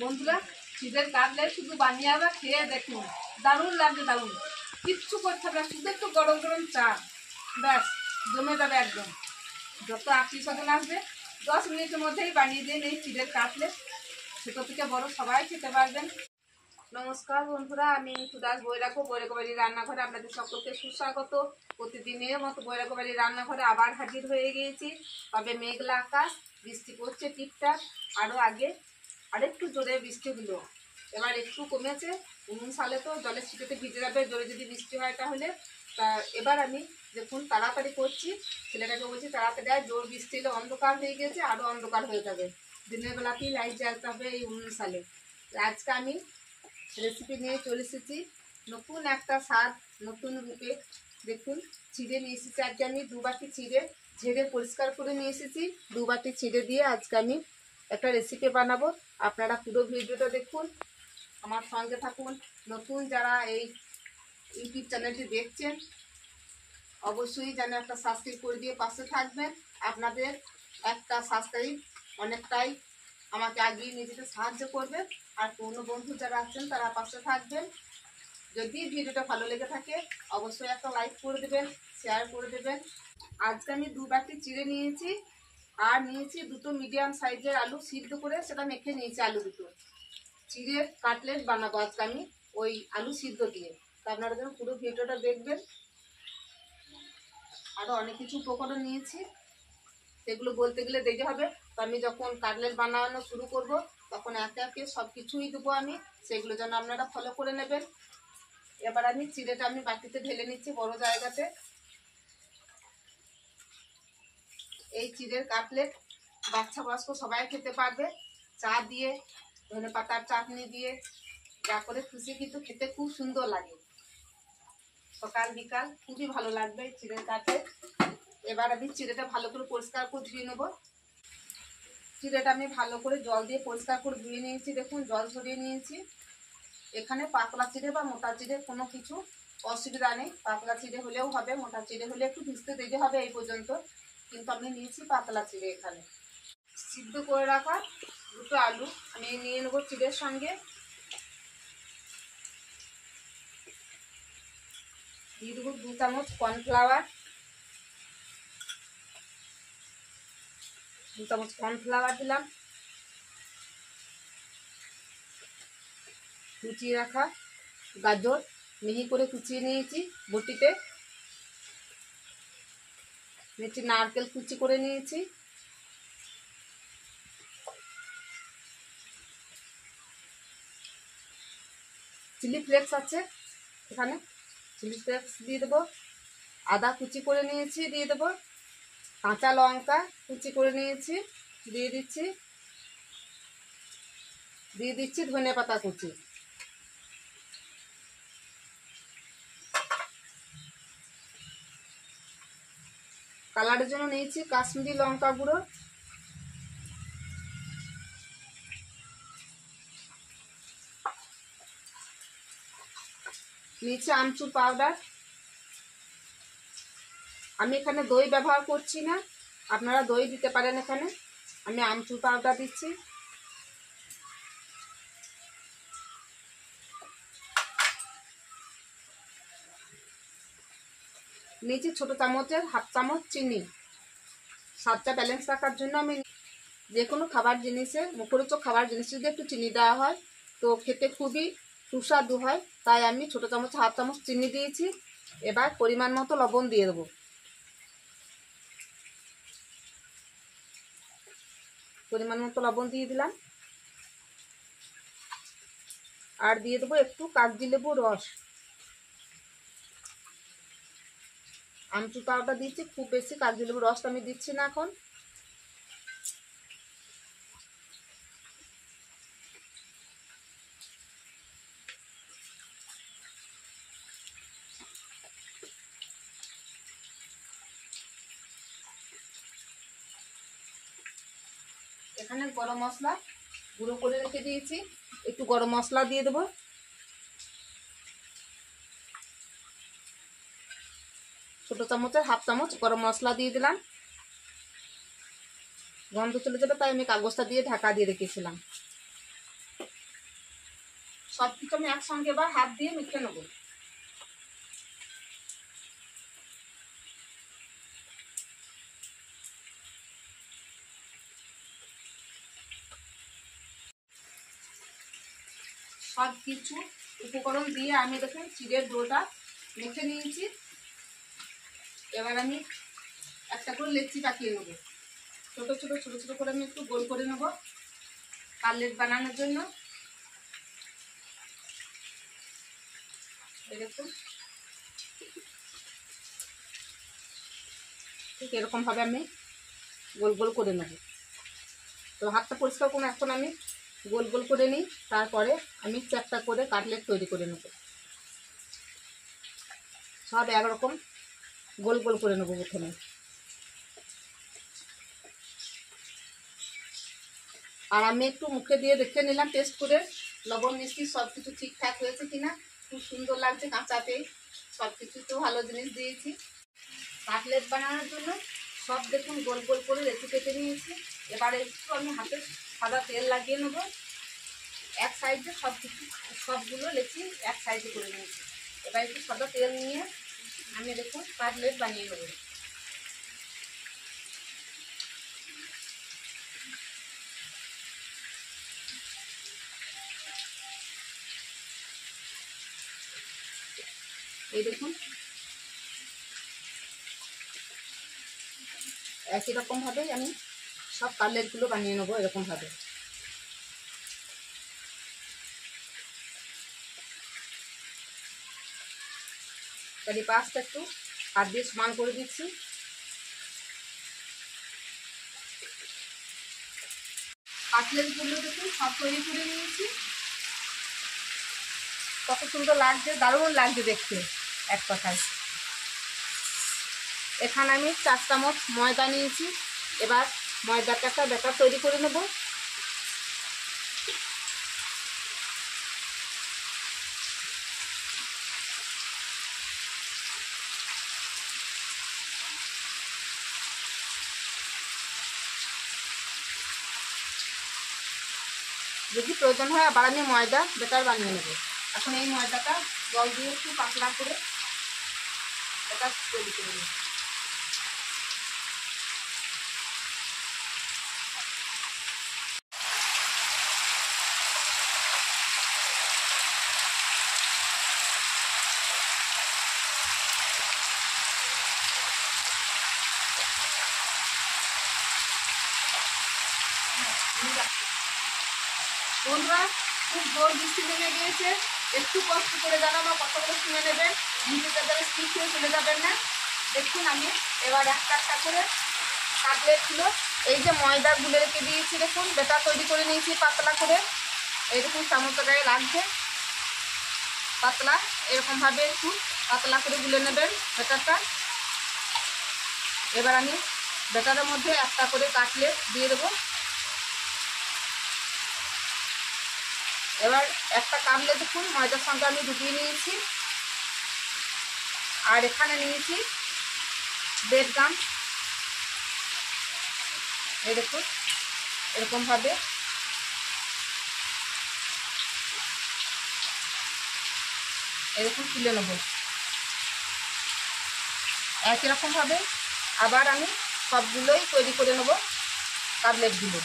বন্ধুরা চিড়ের কাটলেট শুধু বানিয়ে আবার খেয়ে দেখুন, দারুণ লাগবে, দারুণ। কিচ্ছু করতে হবে না, শুধু একটু গরম গরম চা, ব্যাস জমে যাবে একদম। যত আত্মীয় স্বজন আসবে 10 মিনিটের মধ্যেই বানিয়ে দিন এই চিড়ের কাটলেট। ছোটো থেকে বড় সবাই খেতে পারবেন। নমস্কার বন্ধুরা, আমি সুদাস বৈরাগ্য বাড়ির রান্নাঘরে আপনাদের সকলকে সুস্বাগত। প্রতিদিনের মতো বৈরাগ্য বাড়ির রান্নাঘরে আবার হাজির হয়ে গিয়েছি। তবে মেঘলা আকাশ, বৃষ্টি পড়ছে টিপটাপ, আরও আগে আরেকটু জোরে বৃষ্টি হলো, এবার একটু কমেছে। সালে তো জলের ছিটেতে ভিজে যাবে জোরে যদি বৃষ্টি হয় তাহলে। তা এবার আমি দেখুন তাড়াতাড়ি করছি, ছেলেটাকে বলছি তাড়াতাড়ি, আর জোর বৃষ্টি এলে অন্ধকার হয়ে গেছে, আরও অন্ধকার হয়ে যাবে। দিনের বেলাতেই লাইট জ্বালতে হবে এই সালে। আজকে আমি রেসিপি নিয়ে চলে এসেছি নতুন একটা স্বাদ, নতুন রূপে। দেখুন চিড়ে নিয়ে এসেছি আজকে আমি 2 বাটি চিড়ে ঝেড়ে পরিষ্কার করে নিয়ে এসেছি। 2 বাটি চিড়ে দিয়ে আজকে আমি একটা রেসিপি বানাবো। আপনারা পুরো ভিডিওটা দেখুন, আমার সঙ্গে থাকুন। নতুন যারা এই ইউটিউব চ্যানেলটি দেখছেন অবশ্যই যেন একটা সাবস্ক্রাইব করে দিয়ে পাশে থাকবেন। আপনাদের একটা সাবস্ক্রাইব অনেকটাই আমাকে এগিয়ে নিয়ে যেতে সাহায্য করবে। আর কোনো বন্ধু যারা আছেন তারা পাশে থাকবেন। যদি ভিডিওটা ভালো লেগে থাকে অবশ্যই একটা লাইক করে দেবেন, শেয়ার করে দেবেন। আজকে আমি 2 বাটি চিড়ে নিয়েছি, আর নিয়েছি 2টো মিডিয়াম সাইজের আলু সিদ্ধ করে সেটা মেখে নিয়েছি। আলু 2টো চিড়ের কাটলেট বানাবো আজকে আমি ওই আলু সিদ্ধ দিয়ে। তো আপনারা যেন পুরো ভিডিওটা দেখবেন। আরও অনেক কিছু উপকরণ নিয়েছি, সেগুলো বলতে গেলে দেরি হবে। তো আমি যখন কাটলেট বানানো শুরু করব তখন একে একে সব কিছুই দেবো আমি, সেগুলো যেন আপনারা ফলো করে নেবেন। এবার আমি চিড়েটা আমি বাটিতে ঢেলে নিচ্ছি বড় জায়গাতে। এই চিড়ের কাটলেট বাচ্চা বয়স্ক সবাই খেতে পারবে, চা দিয়ে, ধনে পাতার চাটনি দিয়ে, যা করে খুশি, কিন্তু খেতে খুব সুন্দর লাগে। সকাল বিকাল খুবই ভালো লাগবে চিড়ের কাটলেট। এবার আমি চিড়েটা ভালো করে পরিষ্কার করে ধুয়ে নেবো। চিড়েটা আমি ভালো করে জল দিয়ে পরিষ্কার করে ধুয়ে নিয়েছি, দেখুন জল ঝরিয়ে নিয়েছি। এখানে পাতলা চিড়ে বা মোটা চিড়ে কোনো কিছু অসুবিধা নেই, পাতলা চিড়ে হলেও হবে, মোটা চিড়ে হলে একটু ভিজতে দিতে হবে এই পর্যন্ত, কিন্তু আমি নিয়েছি পাতলা চিড়ে। এখানে সিদ্ধ করে রাখা 2টো আলু আমি নিয়ে নেবো চিড়ের সঙ্গে। দিয়ে দেবো 2 চামচ কর্নফ্লাওয়ার, 2 চামচ কর্নফ্লাওয়ার দিলাম। কুচিয়ে রাখা গাজর মিহি করে কুচিয়ে নিয়েছি বটিতে। নিয়েছি নারকেল কুচি করে নিয়েছি। চিলি ফ্লেক্স আছে এখানে, চিলি ফ্লেক্স দিয়ে দেবো। আদা কুচি করে নিয়েছি, দিয়ে দেবো। কাঁচা লঙ্কা কুচি করে নিয়েছি, দিয়ে দিচ্ছি। দিয়ে দিচ্ছি ধনে পাতা কুচি। কালারের জন্য নিয়েছি কাশ্মীরি লঙ্কা গুঁড়ো। নিচে আমচুর পাউডার। আমি এখানে দই ব্যবহার করছি না, আপনারা দই দিতে পারেন। এখানে আমি আমচুর পাউডার দিচ্ছি। নিচে ছোট চামচের 1/2 চামচ চিনি। স্বাদটা ব্যালেন্স রাখার জন্য আমি যে কোনো খাবার জিনিসে, মুখরোচক খাবার জিনিসে যদি একটু চিনি দেওয়া হয় তো খেতে খুবই সুস্বাদু হয়, তাই আমি ছোট চামচ 1/2 চামচ চিনি দিয়েছি। এবার পরিমাণ মতো লবণ দিয়ে দেবো। পরিমাণ মতো লবণ দিয়ে দিলাম। আর দিয়ে দেবো একটু কাগজি লেবুর রস। আমচুর পাউডার দিচ্ছি, খুব বেশি কাগজি লেবুর রসটা আমি দিচ্ছি না এখন। এখানে গরম মশলা গুঁড়ো করে রেখে দিয়েছি, একটু গরম মশলা দিয়ে দেবো। ছোট চামচের 1/2 চামচ গরম মশলা দিয়ে দিলাম। গন্ধ চলে যাবে তাই আমি কাগজটা দিয়ে ঢাকা দিয়ে রেখেছিলাম। সব কিছু আমি একসঙ্গে এবার হাত দিয়ে মেখে নেবো। সব কিছু উপকরণ দিয়ে আমি দেখুন চিড়ের ডোটা মেখে নিয়েছি। এবার আমি একটা করে লেচি পাকিয়ে নেবো। ছোট ছোট ছোট ছোট করে আমি একটু গোল করে নেবো কাটলেট বানানোর জন্য। দেখুন ঠিক এরকম ভাবে আমি গোল গোল করে নেব। তো হাতটা পরিষ্কার করে এখন আমি গোল গোল করে নিই, তারপরে আমি চারটা করে কাটলেট তৈরি করে নেব। সব একরকম গোল গোল করে নেব প্রথমে। আর আমি একটু মুখে দিয়ে দেখে নিলাম টেস্ট করে, লবণ মিষ্টি সব কিছু ঠিকঠাক হয়েছে কিনা। খুব সুন্দর লাগছে, কাঁচাতে সব কিছুতেও ভালো জিনিস দিয়েছি। কাটলেট বানানোর জন্য সব দেখুন গোল গোল করে রেখে কেটে নিয়েছি। এবারে একটু আমি হাতে সাদা তেল লাগিয়ে নেবো। এক সাইডে সবগুলো লেচি এক সাইডে করে নিয়েছি। এবার একটু সাদা তেল নিয়ে আমি দেখুন কাটলেট বানিয়ে নেবো। এই দেখুন একই রকমভাবেই আমি সব কাটলেটগুলো বানিয়ে নেবো এরকমভাবে। চারিপাশটা একটু হাত দিয়ে সমান করে দিচ্ছি। কাটলেটগুলো দেখুন সব তৈরি করে নিয়েছি। কত সুন্দর লাগছে, দারুণ লাগছে দেখতে এক কথায়। এখানে আমি 4 চামচ ময়দা নিয়েছি। এবার ময়দাটা একটা ব্যাটার তৈরি করে নেব। যদি প্রয়োজন হয় আবার আমি ময়দা ব্যাটার বানিয়ে নেব। এখন এই ময়দাটা জল দিয়ে একটু পাতলা করে ব্যাটার তৈরি করে নেব। বন্ধুরা খুব জোর বৃষ্টি নেমে গিয়েছে, একটু কষ্ট করে যেন আমার কথাগুলো শুনে নেবেন, ভিডিওটা যারা স্কিপ করে চলে যাবেন না। দেখুন আমি এবার একটা একটা করে কাটলেটগুলো এই যে ময়দা গুলে রেখে দিয়েছি, দেখুন বেটা তৈরি করে নিয়েছি পাতলা করে। এই দেখুন চামচের গায়ে লাগছে পাতলা, এরকমভাবে একটু পাতলা করে গুলে নেবেন বেটারটা। এবার আমি বেটারের মধ্যে একটা করে কাটলেট দিয়ে দেবো। এবার একটা কাটলেট দেখুন ময়দার সঙ্গে আমি ডুবিয়ে নিয়েছি। আর এখানে নিয়েছি ব্রেড গাম। এই দেখুন এরকমভাবে এরকম তুলে নেব। একই রকমভাবে আবার আমি সবগুলোই তৈরি করে নেব কাটলেটগুলো।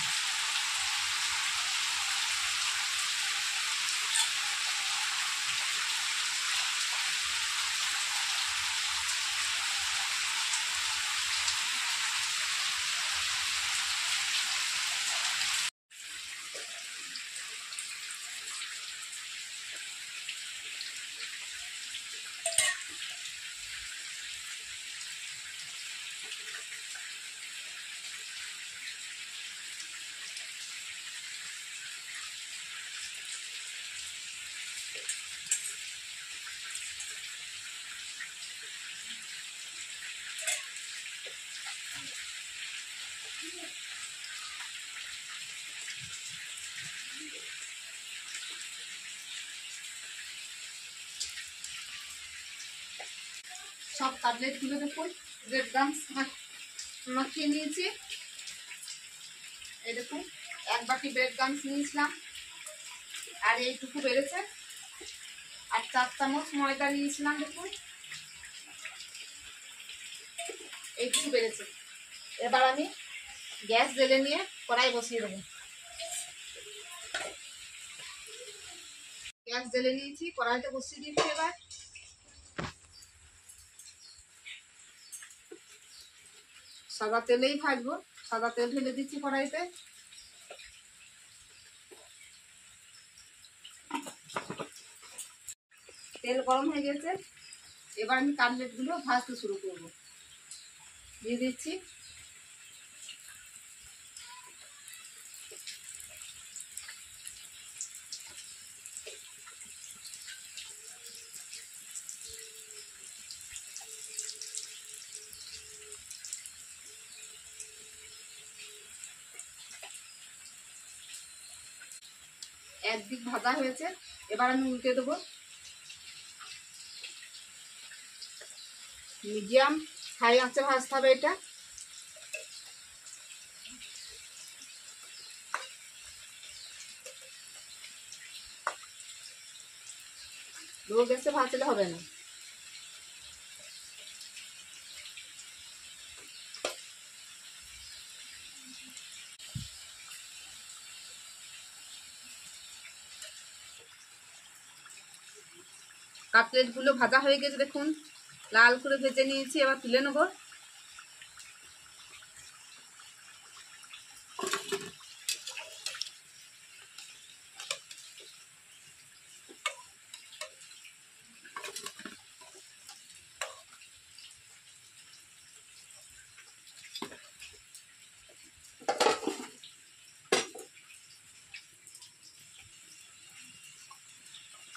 সব কাটলেটগুলো দেখুন ব্রেড গামস মাখিয়ে নিয়েছি। এই দেখুন এক বাটি ব্রেড গামস নিয়েছিলাম, আর এইটুকু বেড়েছে। আর 4 চামচ ময়দা নিয়েছিলাম, দেখুন এইটুকু বেড়েছে। এবার আমি গ্যাস জ্বেলে নিয়ে কড়াই বসিয়ে দেবো। গ্যাস জ্বেলে নিয়েছি, কড়াইটা বসিয়ে দিয়েছি। এবার সাদা তেলেই ভাজবো। সাদা তেল ঢেলে দিচ্ছি কড়াইতে। তেল গরম হয়ে গেছে, এবার আমি কাটলেটগুলো ভাজতে শুরু করব। দিয়ে দিচ্ছি একদিক ভাজা হয়েছে, এবার আমি উল্টে দেবো। মিডিয়াম হাই আঁচে ভাজতে হবে এটা। লো গ্যাসে ভাজলে হবে না। কাটলেটগুলো ভাজা হয়ে গেছে, দেখুন লাল করে ভেজে নিয়েছি। এবার তুলে নেব।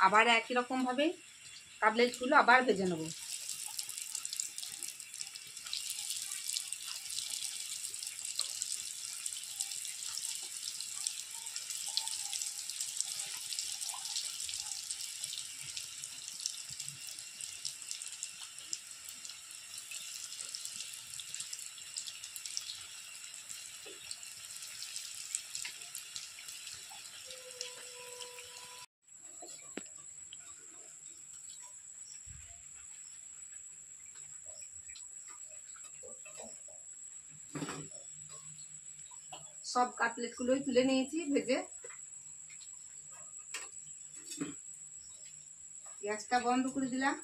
আবার একই রকম ভাবে কাটলেটগুলো আবার ভেজে নেব। সব কাটলেটগুলোই তুলে নিয়েছি ভেজে। গ্যাসটা বন্ধ করে দিলাম।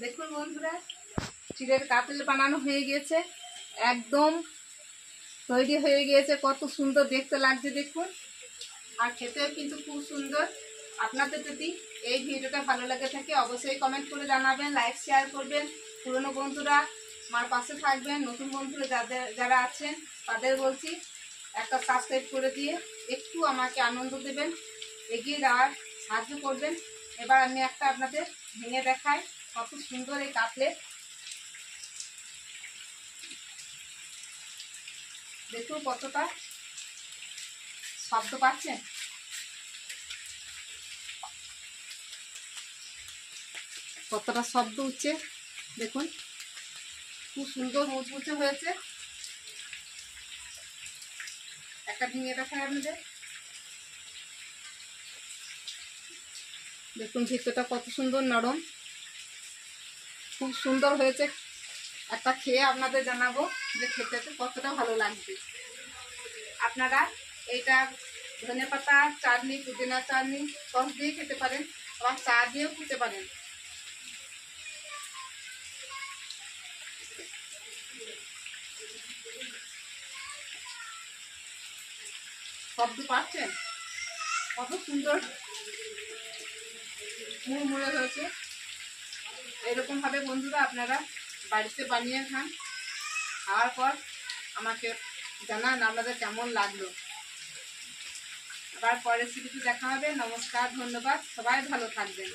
দেখুন বন্ধুরা, চিড়ের কাটলেট বানানো হয়ে গিয়েছে, একদম তৈরি হয়ে গিয়েছে। কত সুন্দর দেখতে লাগছে দেখুন, আর খেতেও কিন্তু খুব সুন্দর। আপনাদের যদি এই ভিডিওটা ভালো লাগে থাকে অবশ্যই কমেন্ট করে জানাবেন, লাইক শেয়ার করবেন। পুরনো বন্ধুরা আমার পাশে থাকবেন, নতুন বন্ধুরা যারা আছেন তাদের বলছি একটা সাবস্ক্রাইব করে দিয়ে একটু আমাকে আনন্দ দেবেন, এগিয়ে যাওয়ার সাহায্য করবেন। এবার আমি একটা আপনাদের ভেঙে দেখাই কত সুন্দর এই কাটলেট। দেখুন কতটা শব্দ পাচ্ছেন, কতটা শব্দ উঠছে দেখুন। খুব সুন্দর মুচমুচে হয়েছে। একটা ভেঙে দেখায় আপনাদের, দেখুন ভিতরটা কত সুন্দর নরম, খুব সুন্দর হয়েছে। একটা খেয়ে আপনাদের জানাবো যে খেতে কতটা ভালো লাগবে। আপনারা এইটা ধনেপাতা চাটনি, পুদিনা চাটনি সস দিয়ে খেতে পারেন, আবার চা দিয়েও খেতে পারেন। শব্দ পাচ্ছেন কত সুন্দর মুড়মুড়ে হয়েছে। এরকম ভাবে বন্ধুরা আপনারা বাড়িতে বানিয়ে খান, খাওয়ার পর আমাকে জানান আপনাদের কেমন লাগলো। আবার পরের রেসিপিতে দেখা হবে। নমস্কার, ধন্যবাদ, সবাই ভালো থাকবেন।